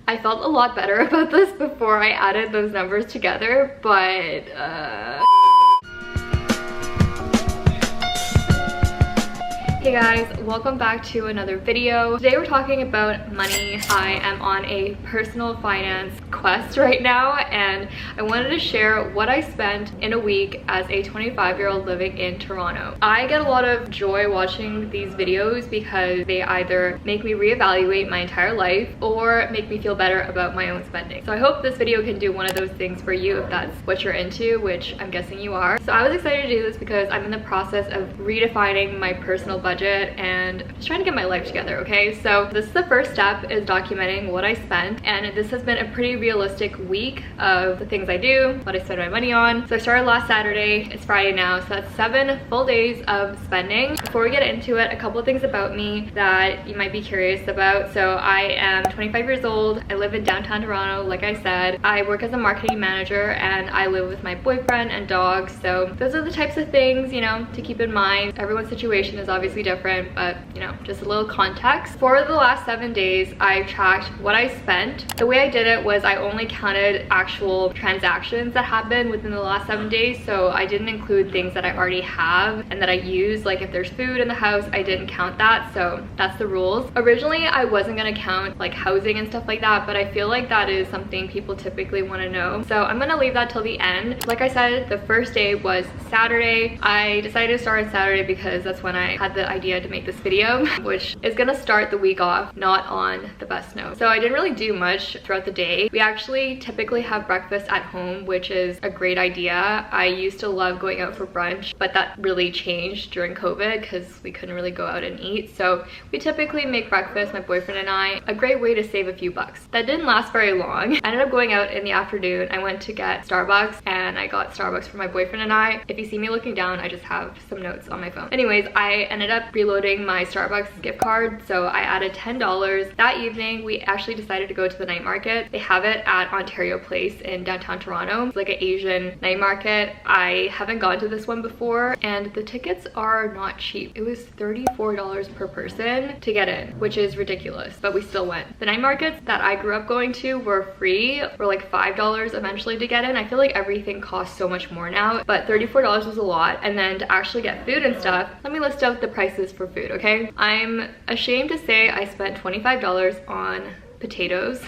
I felt a lot better about this before I added those numbers together, but Hey guys, welcome back to another video. Today we're talking about money. I am on a personal finance quest right now, and I wanted to share what I spent in a week as a 25-year-old living in Toronto. I get a lot of joy watching these videos because they either make me reevaluate my entire life or make me feel better about my own spending. So I hope this video can do one of those things for you if that's what you're into, which I'm guessing you are. So I was excited to do this because I'm in the process of redefining my personal budget and just trying to get my life together, okay? So this is the first step, is documenting what I spent, and this has been a pretty realistic week of the things I do, what I spend my money on. So I started last Saturday, it's Friday now, so that's 7 full days of spending. Before we get into it, a couple of things about me that you might be curious about. So I am 25 years old, I live in downtown Toronto, like I said. I work as a marketing manager and I live with my boyfriend and dog. So those are the types of things, you know, to keep in mind. Everyone's situation is obviously different, but you know, just a little context. For the last 7 days, I tracked what I spent. The way I did it was I only counted actual transactions that happened within the last 7 days, so I didn't include things that I already have and that I use. Like if there's food in the house, I didn't count that, so that's the rules. Originally, I wasn't gonna count like housing and stuff like that, but I feel like that is something people typically want to know, so I'm gonna leave that till the end. Like I said, the first day was Saturday. I decided to start on Saturday because that's when I had the idea to make this video, which is gonna start the week off not on the best note. So I didn't really do much throughout the day. We actually typically have breakfast at home, which is a great idea. I used to love going out for brunch, but that really changed during COVID because we couldn't really go out and eat. So we typically make breakfast, my boyfriend and I. A great way to save a few bucks. That didn't last very long. I ended up going out in the afternoon. I went to get Starbucks, and I got Starbucks for my boyfriend and I. If you see me looking down, I just have some notes on my phone. Anyways, I ended up reloading my Starbucks gift card, so I added $10. That evening, we actually decided to go to the night market. They have it at Ontario Place in downtown Toronto. It's like an Asian night market. I haven't gone to this one before, and the tickets are not cheap. It was $34 per person to get in, which is ridiculous, but we still went. The night markets that I grew up going to were free, were like $5 eventually to get in. I feel like everything costs so much more now, but $34 was a lot. And then to actually get food and stuff, let me list out the prices for food, okay? I'm ashamed to say I spent $25 on potatoes.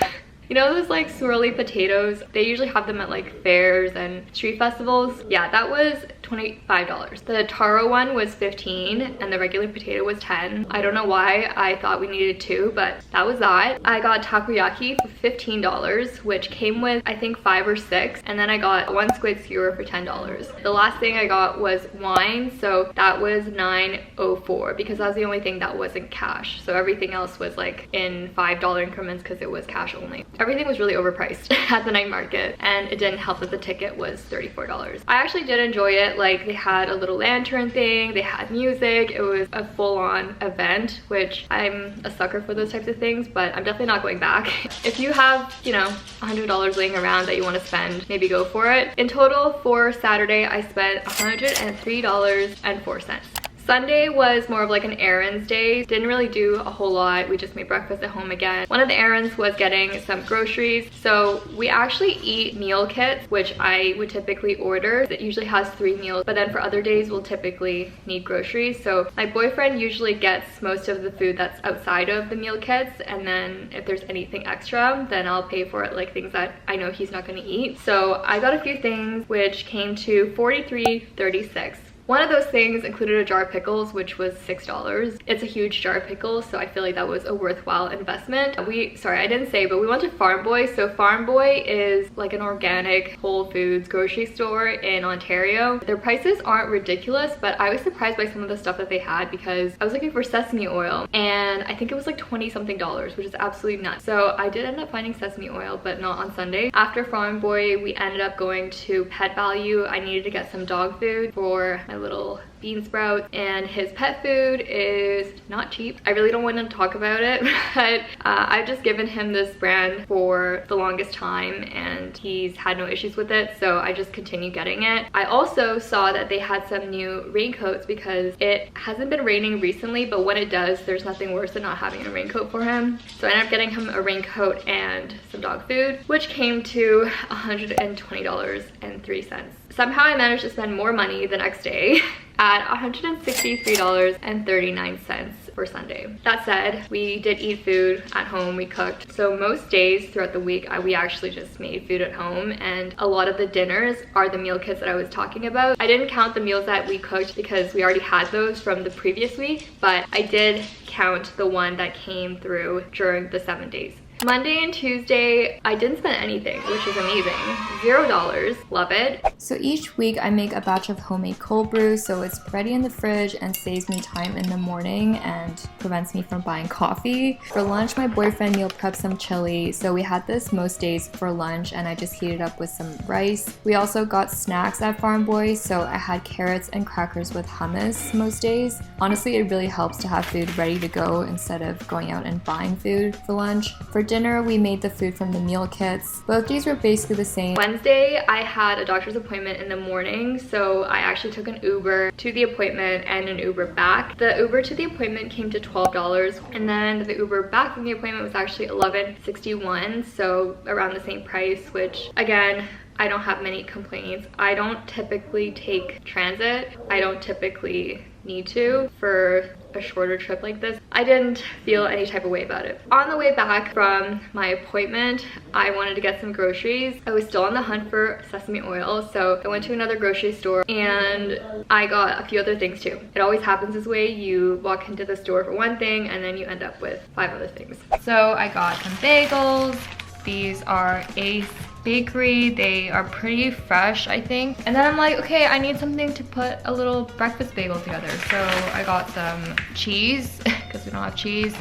You know those like swirly potatoes? They usually have them at like fairs and street festivals. Yeah, that was $25. The taro one was $15 and the regular potato was $10. I don't know why I thought we needed 2, but that was that. I got takoyaki for $15, which came with I think 5 or 6, and then I got 1 squid skewer for $10. The last thing I got was wine, so that was $9.04 because that was the only thing that wasn't cash. So everything else was like in $5 increments because it was cash only. Everything was really overpriced at the night market, and it didn't help that the ticket was $34. I actually did enjoy it. Like they had a little lantern thing, they had music, it was a full-on event, which I'm a sucker for those types of things, but I'm definitely not going back. If you have, you know, $100 laying around that you want to spend, maybe go for it. In total for Saturday, I spent $103.04. Sunday was more of like an errands day. Didn't really do a whole lot. We just made breakfast at home again. One of the errands was getting some groceries. So we actually eat meal kits, which I would typically order. It usually has 3 meals, but then for other days we'll typically need groceries. So my boyfriend usually gets most of the food that's outside of the meal kits, and then if there's anything extra, then I'll pay for it, like things that I know he's not gonna eat. So I got a few things which came to $43.36. One of those things included a jar of pickles, which was $6. It's a huge jar of pickles, so I feel like that was a worthwhile investment. Sorry, I didn't say, but we went to Farm Boy. So Farm Boy is like an organic Whole Foods grocery store in Ontario. Their prices aren't ridiculous, but I was surprised by some of the stuff that they had because I was looking for sesame oil, and I think it was like 20 something dollars, which is absolutely nuts. So I did end up finding sesame oil, but not on Sunday. After Farm Boy, we ended up going to Pet Value. I needed to get some dog food for my little bean sprouts, and his pet food is not cheap. I really don't want to talk about it, but I've just given him this brand for the longest time and he's had no issues with it, so I just continue getting it. I also saw that they had some new raincoats because it hasn't been raining recently, but when it does, there's nothing worse than not having a raincoat for him. So I ended up getting him a raincoat and some dog food, which came to $120.03. Somehow I managed to spend more money the next day at $163.39 for Sunday. That said, we did eat food at home, we cooked. So most days throughout the week, we actually just made food at home, and a lot of the dinners are the meal kits that I was talking about. I didn't count the meals that we cooked because we already had those from the previous week, but I did count the one that came through during the 7 days. Monday and Tuesday, I didn't spend anything, which is amazing. $0. Love it. So each week I make a batch of homemade cold brew, so it's ready in the fridge and saves me time in the morning and prevents me from buying coffee. For lunch, my boyfriend meal prepped some chili, so we had this most days for lunch and I just heated up with some rice. We also got snacks at Farm Boy, so I had carrots and crackers with hummus most days. Honestly, it really helps to have food ready to go instead of going out and buying food for lunch. For dinner, we made the food from the meal kits. Both days were basically the same. Wednesday, I had a doctor's appointment in the morning, so I actually took an Uber to the appointment and an Uber back. The Uber to the appointment came to $12, and then the Uber back from the appointment was actually $11.61, so around the same price, which again, I don't have many complaints. I don't typically take transit. I don't typically need to for a shorter trip like this. I didn't feel any type of way about it. On the way back from my appointment, I wanted to get some groceries. I was still on the hunt for sesame oil, so I went to another grocery store and I got a few other things too. It always happens this way. You walk into the store for one thing and then you end up with 5 other things. So I got some bagels. These are Ace Bakery. They are pretty fresh, I think. And then I'm like, okay, I need something to put a little breakfast bagel together. So I got some cheese because we don't have cheese.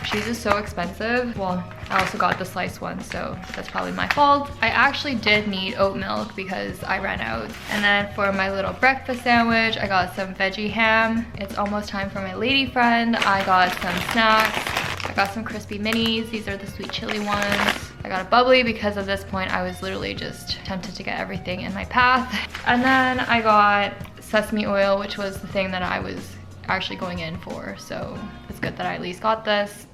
Cheese is so expensive. Well, I also got the sliced one, so that's probably my fault. I actually did need oat milk because I ran out. And then for my little breakfast sandwich, I got some veggie ham. It's almost time for my lady friend. I got some snacks. I got some crispy minis. These are the sweet chili ones. I got a bubbly because at this point I was literally just tempted to get everything in my path. And then I got sesame oil, which was the thing that I was actually going in for. So it's good that I at least got this.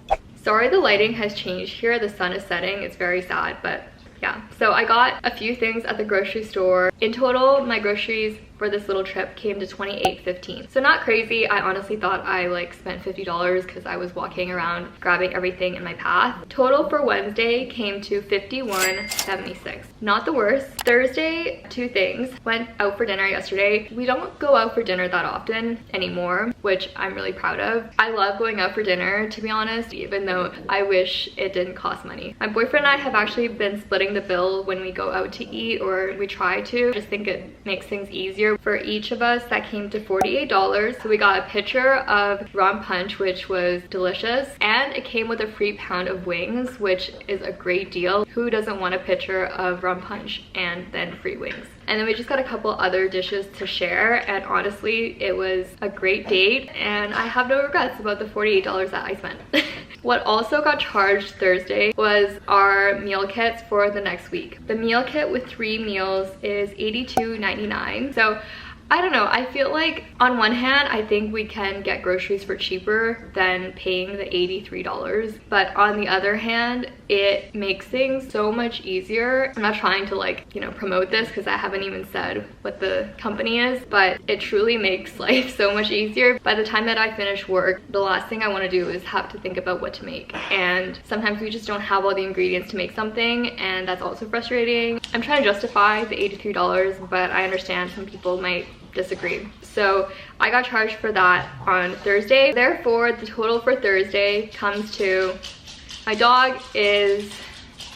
Sorry the lighting has changed here. The sun is setting. It's very sad, but yeah. So I got a few things at the grocery store. In total, my groceries for this little trip came to $28.15. So not crazy. I honestly thought I spent $50 because I was walking around grabbing everything in my path. Total for Wednesday came to $51.76. Not the worst. Thursday, 2 things. Went out for dinner yesterday. We don't go out for dinner that often anymore, which I'm really proud of. I love going out for dinner, to be honest, even though I wish it didn't cost money. My boyfriend and I have actually been splitting the bill when we go out to eat, or we try to. I just think it makes things easier for each of us. That came to $48. So we got a pitcher of rum punch, which was delicious, and it came with a free pound of wings, which is a great deal. Who doesn't want a pitcher of rum punch and then free wings? And then we just got a couple other dishes to share, and honestly it was a great date and I have no regrets about the $48 that I spent. What also got charged Thursday was our meal kits for the next week. The meal kit with 3 meals is $82.99. So I don't know, I feel like on one hand, I think we can get groceries for cheaper than paying the $83. But on the other hand, it makes things so much easier. I'm not trying to promote this because I haven't even said what the company is, but it truly makes life so much easier. By the time that I finish work, the last thing I want to do is have to think about what to make. And sometimes we just don't have all the ingredients to make something, and that's also frustrating. I'm trying to justify the $83, but I understand some people might disagree. So I got charged for that on Thursday. Therefore, the total for Thursday comes to, my dog is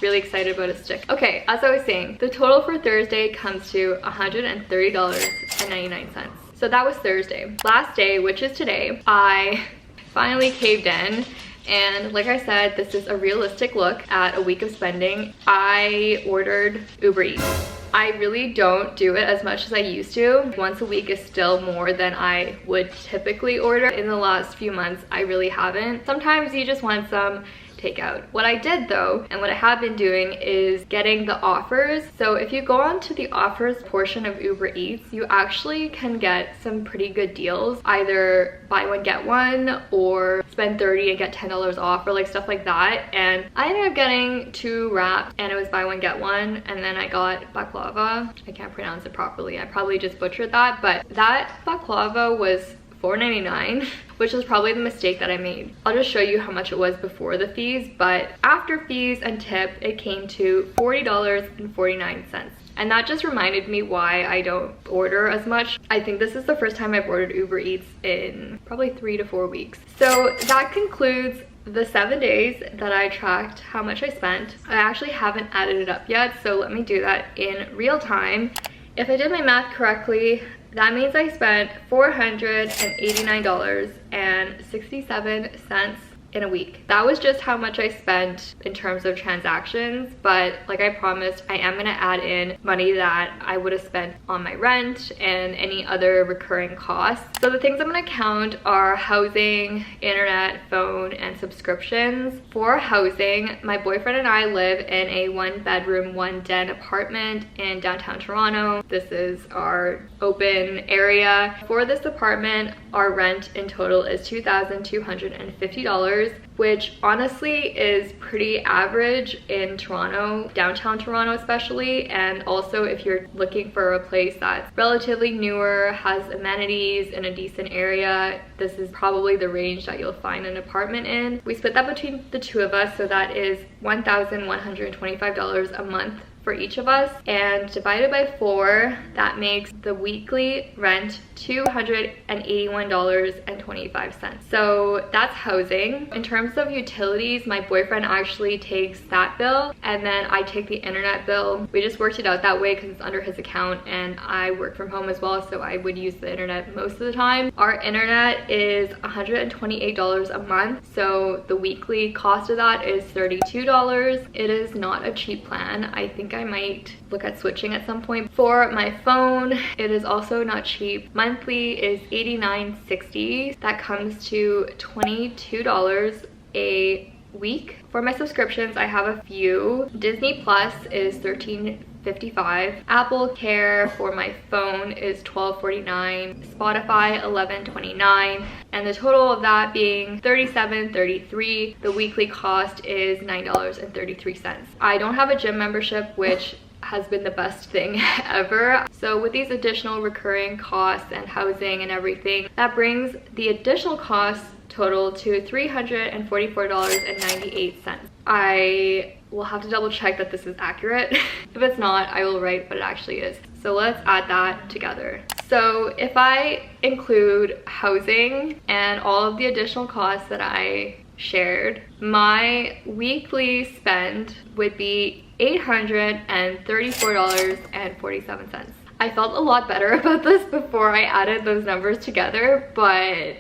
really excited about a stick. Okay, as I was saying, the total for Thursday comes to $130.99. So that was Thursday. Last day, which is today, I finally caved in. And like I said, this is a realistic look at a week of spending. I ordered Uber Eats. I really don't do it as much as I used to. Once a week is still more than I would typically order. In the last few months, I really haven't. Sometimes you just want some takeout. What I did though, and what I have been doing, is getting the offers. So if you go on to the offers portion of Uber Eats, you actually can get some pretty good deals. Either buy one, get one, or spend $30 and get $10 off, or like stuff like that. And I ended up getting 2 wraps and it was buy one, get one. And then I got baklava. I can't pronounce it properly. I probably just butchered that, but that baklava was $4.99, which was probably the mistake that I made. I'll just show you how much it was before the fees, but after fees and tip, it came to $40.49. And that just reminded me why I don't order as much. I think this is the first time I've ordered Uber Eats in probably 3 to 4 weeks. So that concludes the 7 days that I tracked how much I spent. I actually haven't added it up yet, so let me do that in real time. If I did my math correctly, that means I spent $489.67 in a week. That was just how much I spent in terms of transactions, but like I promised, I am gonna add in money that I would have spent on my rent and any other recurring costs. So the things I'm gonna count are housing, internet, phone, and subscriptions. For housing, my boyfriend and I live in a 1-bedroom, 1-den apartment in downtown Toronto. This is our open area. For this apartment, our rent in total is $2,250, which honestly is pretty average in Toronto, downtown Toronto especially. And also if you're looking for a place that's relatively newer, has amenities in a decent area, this is probably the range that you'll find an apartment in. We split that between the two of us, so that is $1,125 a month for each of us, and divided by 4, that makes the weekly rent $281.25. So that's housing. In terms of utilities, my boyfriend actually takes that bill, and then I take the internet bill. We just worked it out that way because it's under his account and I work from home as well, so I would use the internet most of the time. Our internet is $128 a month, so the weekly cost of that is $32. It is not a cheap plan. I think I might look at switching at some point. For my phone, it is also not cheap. Monthly is $89.60. That comes to $22 a week. For my subscriptions, I have a few. Disney Plus is $13.55. Apple Care for my phone is $12.49. Spotify $11.29, and the total of that being $37.33. The weekly cost is $9.33. I don't have a gym membership, which has been the best thing ever. So with these additional recurring costs and housing and everything, that brings the additional costs total to $344.98. I will have to double check that this is accurate. If it's not, I will write what it actually is. So let's add that together. So if I include housing and all of the additional costs that I shared, my weekly spend would be $834.47. I felt a lot better about this before I added those numbers together, but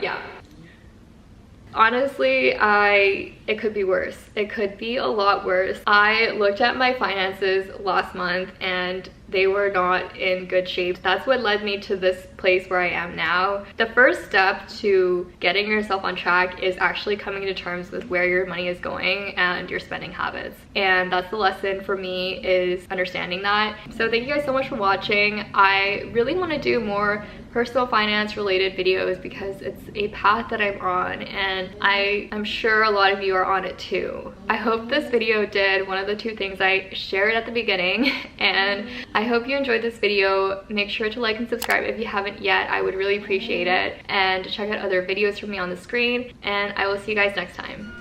yeah. Honestly, it could be worse. It could be a lot worse. I looked at my finances last month and they were not in good shape. That's what led me to this place where I am now. The first step to getting yourself on track is actually coming to terms with where your money is going and your spending habits. And that's the lesson for me, is understanding that. So thank you guys so much for watching. I really want to do more personal finance related videos because it's a path that I'm on, and I'm sure a lot of you are on it too. I hope this video did one of the 2 things I shared at the beginning, and I hope you enjoyed this video. Make sure to like and subscribe if you haven't yet. I would really appreciate it, and check out other videos from me on the screen, and I will see you guys next time.